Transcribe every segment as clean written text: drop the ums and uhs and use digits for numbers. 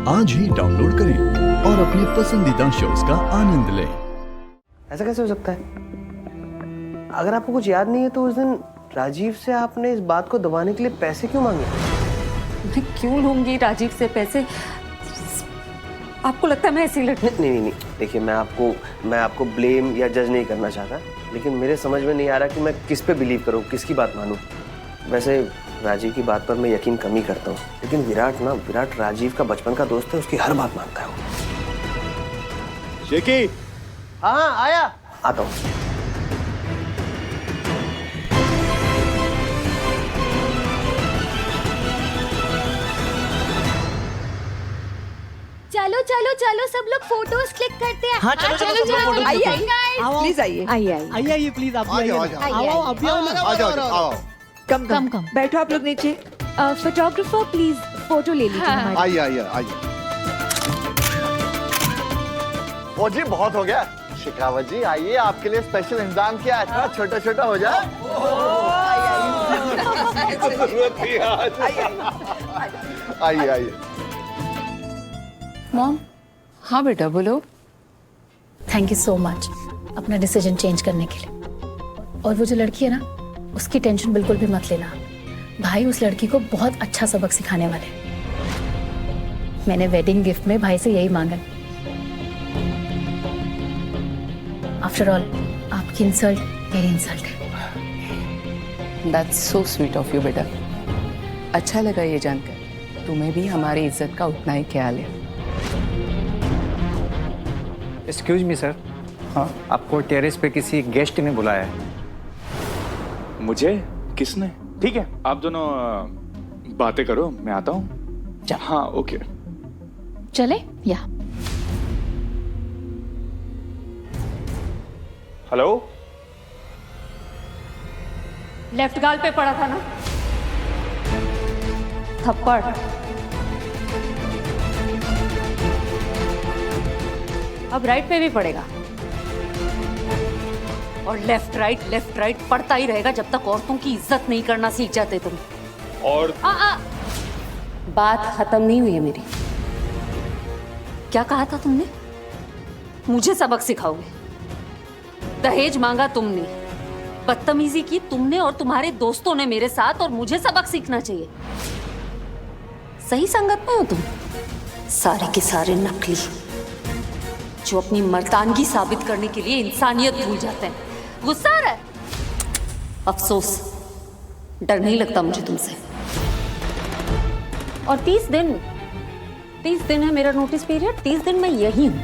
आज ही डाउनलोड करें और अपने पसंदीदा शोज का आनंद लें। ऐसा कैसे हो सकता है? अगर आपको कुछ याद नहीं है तो उस दिन राजीव से आपने इस बात को दबाने के लिए पैसे क्यों मांगे? मैं क्यों लूंगी राजीव से पैसे? आपको लगता है मैं ऐसी लड़की? नहीं, देखिए मैं आपको ब्लेम या जज नहीं करना चाहता, लेकिन मेरे समझ में नहीं आ रहा कि मैं किस पे बिलीव करूं, किसकी बात मानूं। वैसे राजीव की बात पर मैं यकीन कम ही करता हूँ, लेकिन विराट राजीव का बचपन का दोस्त है, उसकी हर बात मानता है वो। शेकी। हाँ आया, आता हूँ। चलो चलो चलो सब लोग फोटोज क्लिक करते हैं। हाँ, चलो, चलो, सब लोग photos आइए click करो। guys। प्लीज आइए आइए प्लीज आप आ जाओ, आओ अभी आओ ना आ जाओ। कम बैठो आप लोग नीचे। फोटोग्राफर प्लीज फोटो ले लीजिए हमारी। आइए। ओ जी बहुत हो गया। शिकावत जी आइए, आपके लिए स्पेशल इंतजाम किया है, इतना छोटा छोटा हो जाए। आइए। मॉम। हाँ बेटा बोलो। थैंक यू सो मच अपना डिसीजन चेंज करने के लिए। और वो जो लड़की है ना, उसकी टेंशन बिल्कुल भी मत लेना। भाई उस लड़की को बहुत अच्छा सबक सिखाने वाले। मैंने वेडिंग गिफ्ट में भाई से यही मांगा। आफ्टर ऑल आपकी इंसल्ट मेरी इंसल्ट है। That's so sweet of you बेटा। अच्छा लगा ये जानकर तुम्हें भी हमारी इज्जत का उतना ही ख्याल है। Excuse me sir. हाँ, आपको टेरेस पे किसी गेस्ट ने बुलाया है। मुझे किसने? ठीक है, आप दोनों बातें करो, मैं आता हूँ। हाँ ओके। चले या हेलो। लेफ्ट गाल पे पड़ा था ना थप्पड़? अब राइट पे भी पड़ेगा। और लेफ्ट राइट पड़ता ही रहेगा जब तक औरतों की इज्जत नहीं करना सीख जाते तुम। और बात खत्म नहीं हुई है मेरी। क्या कहा था तुमने? मुझे सबक सिखाओगे? दहेज मांगा तुमने, बदतमीजी की तुमने और तुम्हारे दोस्तों ने मेरे साथ, और मुझे सबक सीखना चाहिए। सही संगत में हो तुम, सारे के सारे नकली, जो अपनी मर्दानगी साबित करने के लिए इंसानियत भूल जाते हैं। गुस्सा आ रहा है? अफसोस, डर नहीं लगता मुझे तुमसे। और 30 दिन है मेरा नोटिस पीरियड। 30 दिन मैं यही हूं,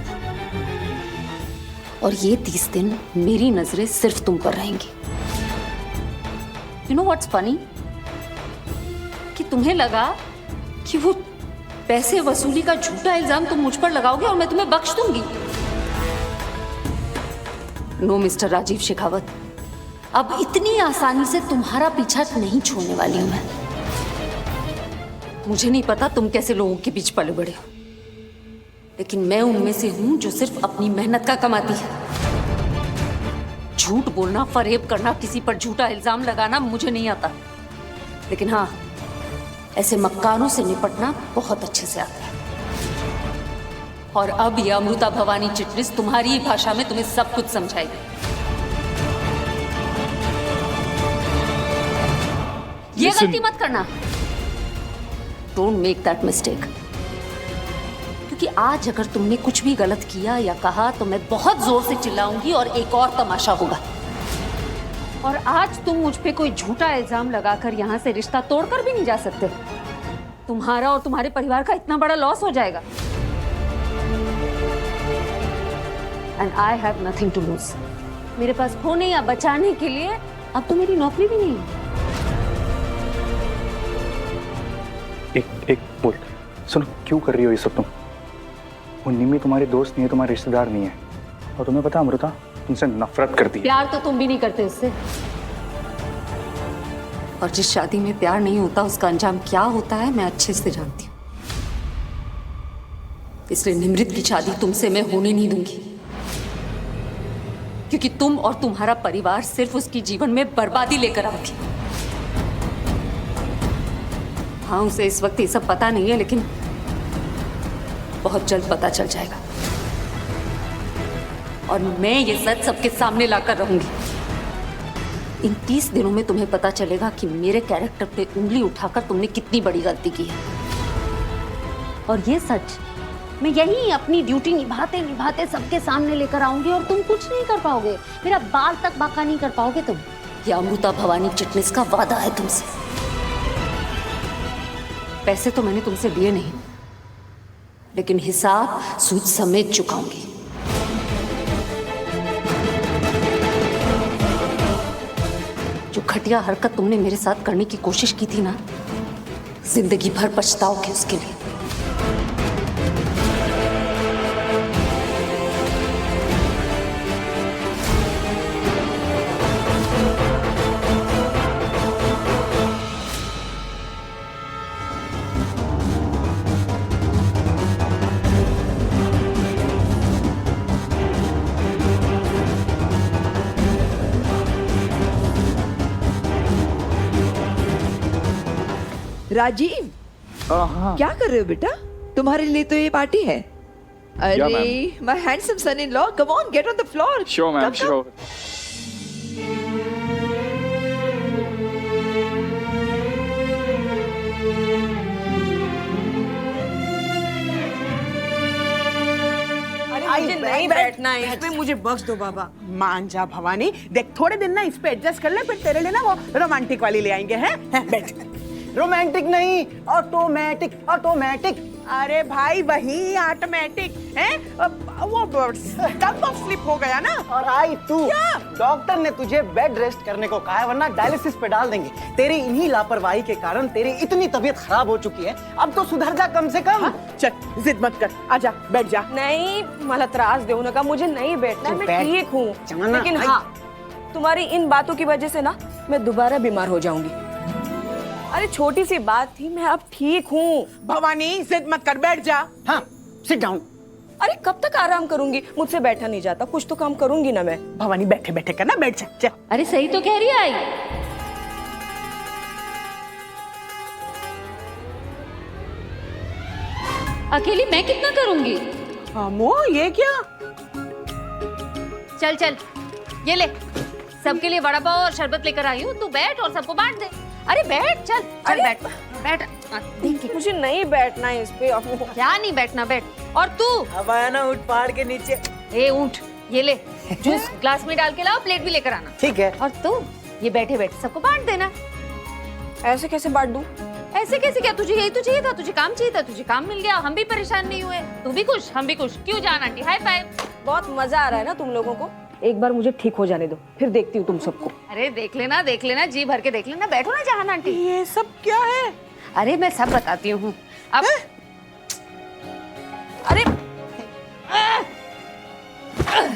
और ये 30 दिन मेरी नजरें सिर्फ तुम पर रहेंगी। You know what's funny? कि तुम्हें लगा कि वो पैसे वसूली का झूठा इल्जाम तुम मुझ पर लगाओगे और मैं तुम्हें बख्श दूंगी। नो मिस्टर राजीव शेखावत, अब इतनी आसानी से तुम्हारा पीछा नहीं छोड़ने वाली हूं मैं। मुझे नहीं पता तुम कैसे लोगों के बीच पले बड़े हो, लेकिन मैं उनमें से हूं जो सिर्फ अपनी मेहनत का कमाती है। झूठ बोलना, फरेब करना, किसी पर झूठा इल्जाम लगाना मुझे नहीं आता, लेकिन हाँ, ऐसे मक्कारों से निपटना बहुत अच्छे से आता है। और अब ये अमृता भवानी चिटनिस तुम्हारी ही भाषा में तुम्हें सब कुछ समझाएगी। ये गलती मत करना। Don't make that mistake. क्योंकि आज अगर तुमने कुछ भी गलत किया या कहा तो मैं बहुत जोर से चिल्लाऊंगी और एक और तमाशा होगा। और आज तुम मुझ पे कोई झूठा इल्जाम लगाकर यहां से रिश्ता तोड़कर भी नहीं जा सकते। तुम्हारा और तुम्हारे परिवार का इतना बड़ा लॉस हो जाएगा। And I have nothing to lose. मेरे पास खोने या बचाने के लिए अब तो मेरी नौकरी भी नहीं है। एक बोल, सुनो, क्यों कर रही हो ये सब तुम? वो निम्मी तुम्हारे दोस्त नहीं है, तुम्हारे रिश्तेदार नहीं है। और तुम्हें पता अमृता तुमसे नफरत करती है। प्यार तो तुम भी नहीं करते उससे। और जिस शादी में प्यार नहीं होता उसका अंजाम क्या होता है मैं अच्छे से जानती हूँ। इसलिए निमृत की शादी तुमसे मैं होने नहीं दूंगी, क्योंकि तुम और तुम्हारा परिवार सिर्फ उसकी जीवन में बर्बादी लेकर आओगे। हाँ, उसे इस वक्त ये सब पता नहीं है, लेकिन बहुत जल्द पता चल जाएगा और मैं ये सच सबके सामने लाकर रहूंगी। इन 30 दिनों में तुम्हें पता चलेगा कि मेरे कैरेक्टर पे उंगली उठाकर तुमने कितनी बड़ी गलती की है। और ये सच मैं यही अपनी ड्यूटी निभाते निभाते सबके सामने लेकर आऊंगी और तुम कुछ नहीं कर पाओगे, मेरा बाल तक बाका नहीं कर पाओगे तुम। ये अमृता भवानी चिटनिस का वादा है तुमसे। पैसे तो मैंने तुमसे लिए नहीं, लेकिन हिसाब सूद समेत चुकाऊंगी। जो घटिया हरकत तुमने मेरे साथ करने की कोशिश की थी ना, जिंदगी भर पछताओगे उसके लिए। राजीव, हाँ क्या कर रहे हो बेटा? तुम्हारे लिए तो ये पार्टी है। Yeah, अरे my handsome son in law, come on get on the floor. Sure ma'am, sure. मुझे नहीं बैठना है इस पे, मुझे बख्श दो बाबा। मान जा भवानी, देख थोड़े दिन ना इस पे एडजस्ट कर ले, फिर तेरे लिए ना वो रोमांटिक वाली ले आएंगे। हैं बैठ। रोमांटिक नहीं, ऑटोमेटिक। ऑटोमेटिक। अरे भाई वही ऑटोमेटिक है, वो टंग ऑफ स्लिप हो गया ना। और आई तू, क्या? डॉक्टर ने तुझे बेड रेस्ट करने को कहा है, वरना डायलिसिस पे डाल देंगे। तेरी इन्हीं लापरवाही के कारण तेरी इतनी तबीयत खराब हो चुकी है, अब तो सुधर जा कम से कम। चल जिद मत कर, आजा बैठ जा। नहीं, मला त्रास देऊ नका, मुझे नहीं बैठना, मैं ठीक हूँ। लेकिन हाँ, तुम्हारी इन बातों की वजह से ना मैं दोबारा बीमार हो जाऊंगी। अरे छोटी सी बात थी, मैं अब ठीक हूँ। भवानी जिद मत कर, बैठ जा। हाँ, सिट डाउन। अरे कब तक आराम करूंगी, मुझसे बैठा नहीं जाता, कुछ तो काम करूंगी ना मैं। भवानी बैठे बैठे करना, बैठ जा। चल। अरे सही तो कह रही है आई। अकेली मैं कितना करूंगी? अमो ये क्या? चल चल, ये ले, सबके लिए वड़ा पाव और शरबत लेकर आई हूँ, तू बैठ और सबको बांट दे। अरे बैठ, चल चल बैठ बैठ। मुझे नहीं बैठना है इस पे। क्या नहीं बैठना, बैठ। और तू अब आया ना, उठ पहाड़ के नीचे। ए ऊंट, ये ले जूस ग्लास में डाल के लाओ, प्लेट भी लेकर आना। ठीक है। और तू ये बैठे बैठे सबको बांट देना। ऐसे कैसे बांट दूं? ऐसे कैसे, क्या तुझे यही तो चाहिए था? तुझे काम चाहिए था, तुझे काम मिल गया, हम भी परेशान नहीं हुए। तू भी खुश, हम भी खुश। क्यों जान आंटी, हाई फाइव। बहुत मजा आ रहा है ना तुम लोगों को। एक बार मुझे ठीक हो जाने दो, फिर देखती हूँ तुम सबको। अरे देख लेना, जी भर के देख लेना। बैठो ना जहान आंटी। ये सब क्या है? अरे मैं सब बताती हूँ अब। अरे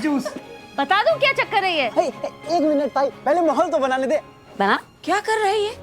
जूस। बता दूं क्या चक्कर है ये? एक मिनट भाई, पहले माहौल तो बनाने दे। बना। क्या कर रही है?